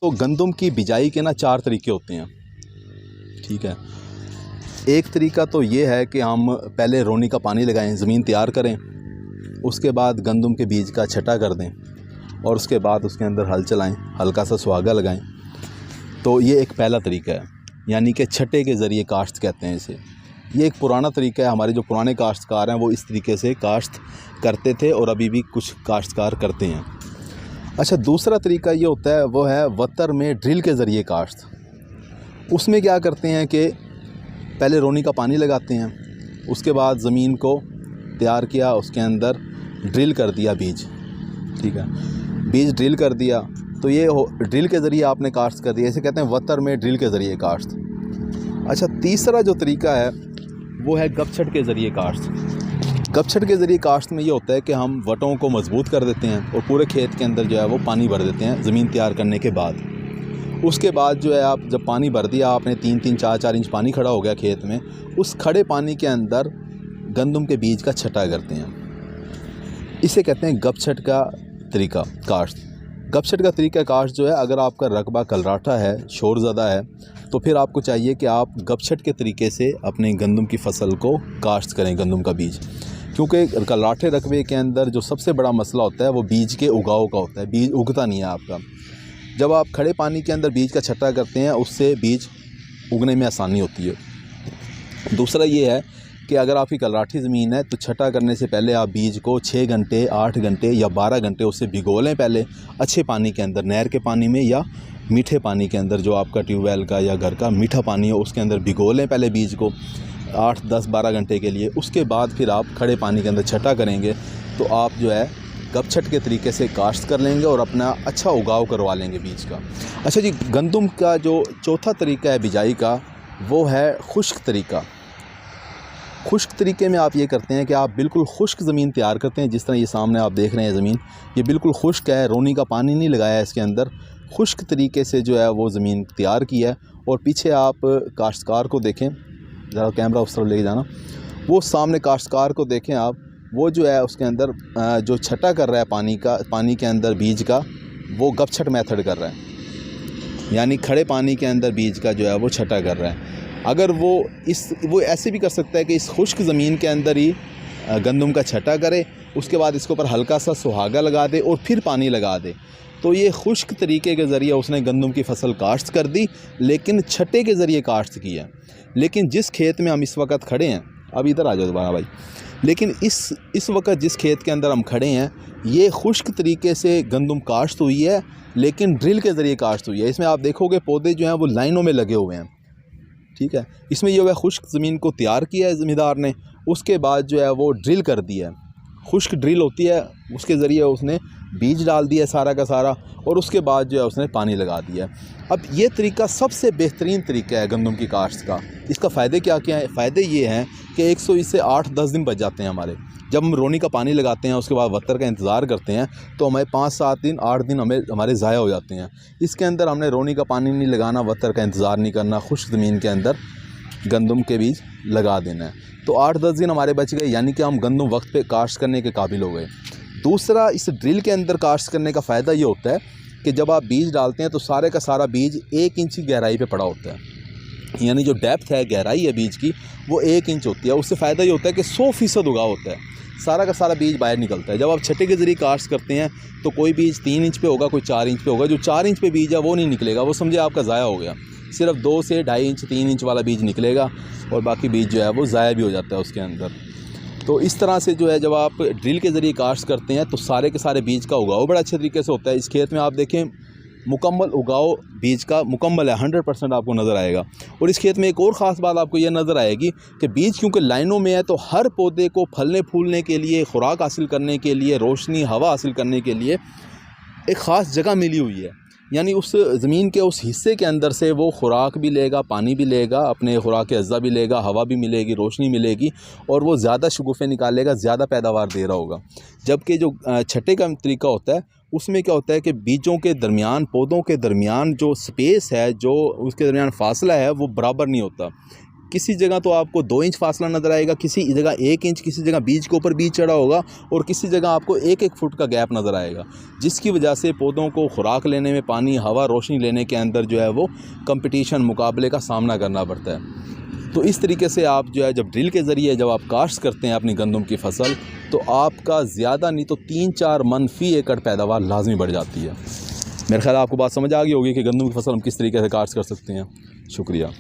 तो गंदम की बिजाई के ना 4 तरीके होते हैं, ठीक है। एक तरीका तो ये है कि हम पहले रोनी का पानी लगाएं, ज़मीन तैयार करें, उसके बाद गंदम के बीज का छटा कर दें और उसके बाद उसके अंदर हल चलाएं, हल्का सा सुहागा लगाएं। तो ये एक पहला तरीका है, यानी कि छटे के ज़रिए काश्त कहते हैं इसे। ये एक पुराना तरीका है, हमारे जो पुराने काश्तकार हैं वो इस तरीके से काश्त करते थे और अभी भी कुछ काश्तकार करते हैं। अच्छा, दूसरा तरीका ये होता है, वो है वतर में ड्रिल के ज़रिए काश्त। उसमें क्या करते हैं कि पहले रोनी का पानी लगाते हैं, उसके बाद ज़मीन को तैयार किया, उसके अंदर ड्रिल कर दिया बीज, ठीक है। बीज ड्रिल कर दिया तो ये ड्रिल के ज़रिए आपने काश्त कर दिया, इसे कहते हैं वतर में ड्रिल के ज़रिए काश्त। अच्छा, तीसरा जो तरीका है वो है गपछट के ज़रिए काश्त। गपछट के ज़रिए काश्त में ये होता है कि हम वटों को मज़बूत कर देते हैं और पूरे खेत के अंदर जो है वो पानी भर देते हैं ज़मीन तैयार करने के बाद। उसके बाद जो है आप जब पानी भर दिया आपने, 3-3 4-4 इंच पानी खड़ा हो गया खेत में, उस खड़े पानी के अंदर गंदम के बीज का छटा करते हैं। इसे कहते हैं गपछट का तरीका काश्त। गपछट का तरीका काश्त जो है, अगर आपका रकबा कलराठा है, शोर ज़्यादा है, तो फिर आपको चाहिए कि आप गपछट के तरीके से अपने गंदम की फसल को काश्त करें, गंदम का बीज। क्योंकि कलराठे रकबे के अंदर जो सबसे बड़ा मसला होता है वो बीज के उगाव का होता है, बीज उगता नहीं है आपका। जब आप खड़े पानी के अंदर बीज का छटा करते हैं उससे बीज उगने में आसानी होती है। दूसरा ये है कि अगर आपकी कलराठी ज़मीन है तो छटा करने से पहले आप बीज को 6 घंटे, 8 घंटे या 12 घंटे उससे भिगो लें पहले अच्छे पानी के अंदर, नहर के पानी में या मीठे पानी के अंदर, जो आपका ट्यूबवेल का या घर का मीठा पानी हो उसके अंदर भिगो लें पहले बीज को 8, 10, 12 घंटे के लिए। उसके बाद फिर आप खड़े पानी के अंदर छटा करेंगे तो आप जो है गपछट के तरीके से काश्त कर लेंगे और अपना अच्छा उगाव करवा लेंगे बीज का। अच्छा जी, गंदम का जो चौथा तरीका है बिजाई का वो है खुश्क तरीका। खुश्क तरीके में आप ये करते हैं कि आप बिल्कुल खुश्क ज़मीन तैयार करते हैं। जिस तरह ये सामने आप देख रहे हैं ज़मीन, ये बिल्कुल खुश्क है, रोनी का पानी नहीं लगाया है इसके अंदर। खुश्क तरीके से जो है वो ज़मीन तैयार की है। और पीछे आप काश्तकार को देखें, ज़रा कैमरा उस तरफ लेके जाना, वो सामने काश्तकार को देखें आप, वो जो है उसके अंदर जो छटा कर रहा है पानी के अंदर बीज का, वो गपछट मेथड कर रहा है, यानी खड़े पानी के अंदर बीज का जो है वो छटा कर रहा है। अगर वो ऐसे भी कर सकता है कि इस खुश्क ज़मीन के अंदर ही गंदम का छटा करे, उसके बाद इसके ऊपर हल्का सा सुहागा लगा दे और फिर पानी लगा दे। तो ये खुश्क तरीके के ज़रिए उसने गंदम की फसल काश्त कर दी, लेकिन छटे के ज़रिए काश्त की है। लेकिन जिस खेत में हम इस वक्त खड़े हैं, अब इधर आ जाओ दोबारा भाई, लेकिन इस वक्त जिस खेत के अंदर हम खड़े हैं ये खुश्क तरीके से गंदम काश्त हुई है, लेकिन ड्रिल के ज़रिए काश्त हुई है। इसमें आप देखोगे पौधे जो हैं वो लाइनों में लगे हुए हैं, ठीक है। इसमें ये हुआ खुश्क ज़मीन को तैयार किया है ज़मींदार ने, उसके बाद जो है वो ड्रिल कर दिया है, खुश्क ड्रिल होती है, उसके ज़रिए उसने बीज डाल दिया सारा का सारा और उसके बाद जो है उसने पानी लगा दिया। अब ये तरीका सबसे बेहतरीन तरीका है गंदम की काश्त का। इसका फ़ायदे क्या क्या हैं? फ़ायदे ये हैं कि 100 से 8-10 दिन बच जाते हैं हमारे। जब हम रोनी का पानी लगाते हैं उसके बाद वतर का इंतज़ार करते हैं तो हमें 5-7 दिन 8 दिन हमारे ज़ाया हो जाते हैं। इसके अंदर हमने रोनी का पानी नहीं लगाना, वतर का इंतज़ार नहीं करना, खुश्क ज़मीन के अंदर गंदम के बीज लगा देना है। तो 8-10 दिन हमारे बच गए, यानी कि हम गंदम वक्त पे काश्त करने के काबिल हो गए। दूसरा, इस ड्रिल के अंदर काश्त करने का फ़ायदा ये होता है कि जब आप बीज डालते हैं तो सारे का सारा बीज 1 इंच की गहराई पे पड़ा होता है, यानी जो डेप्थ है, गहराई है बीज की, वो 1 इंच होती है। उससे फ़ायदा ये होता है कि 100% उगाव होता है, सारा का सारा बीज बाहर निकलता है। जब आप छटे के ज़रिए काश्त करते हैं तो कोई बीज 3 इंच पे होगा, कोई 4 इंच पे होगा। जो 4 इंच पे बीज है वो नहीं निकलेगा, वो समझे आपका ज़ाया हो गया। सिर्फ 2 से 2.5 इंच 3 इंच वाला बीज निकलेगा और बाकी बीज जो है वो ज़ाया भी हो जाता है उसके अंदर। तो इस तरह से जो है जब आप ड्रिल के ज़रिए काश्त करते हैं तो सारे के सारे बीज का उगाव बड़ा अच्छे तरीके से होता है। इस खेत में आप देखें मुकम्मल उगाव बीज का मुकम्मल है, 100% आपको नज़र आएगा। और इस खेत में एक और ख़ास बात आपको यह नज़र आएगी कि बीज क्योंकि लाइनों में है तो हर पौधे को फलने फूलने के लिए, खुराक हासिल करने के लिए, रोशनी हवा हासिल करने के लिए एक ख़ास जगह मिली हुई है। यानी उस ज़मीन के उस हिस्से के अंदर से वो खुराक भी लेगा, पानी भी लेगा, अपने खुराक के अज़्ज़ा भी लेगा, हवा भी मिलेगी, रोशनी मिलेगी और वो ज़्यादा शगुफ़े निकालेगा, ज़्यादा पैदावार दे रहा होगा। जबकि जो छटे का तरीका होता है उसमें क्या होता है कि बीजों के दरमियान, पौधों के दरमियान जो स्पेस है, जो उसके दरमियान फासला है वो बराबर नहीं होता। किसी जगह तो आपको 2 इंच फासला नज़र आएगा, किसी जगह 1 इंच, किसी जगह बीज के ऊपर बीज चढ़ा होगा और किसी जगह आपको 1-1 फुट का गैप नज़र आएगा, जिसकी वजह से पौधों को खुराक लेने में, पानी, हवा, रोशनी लेने के अंदर जो है वो कंपटीशन, मुकाबले का सामना करना पड़ता है। तो इस तरीके से आप जो है जब ड्रिल के ज़रिए जब आप काश्त करते हैं अपनी गंदम की फसल, तो आपका ज़्यादा नहीं तो 3-4 मन फ़ी एकड़ पैदावार लाजमी बढ़ जाती है। मेरे ख्याल आपको बात समझ आ गई होगी कि गंदम की फसल हम किस तरीके से काश्त कर सकते हैं। शुक्रिया।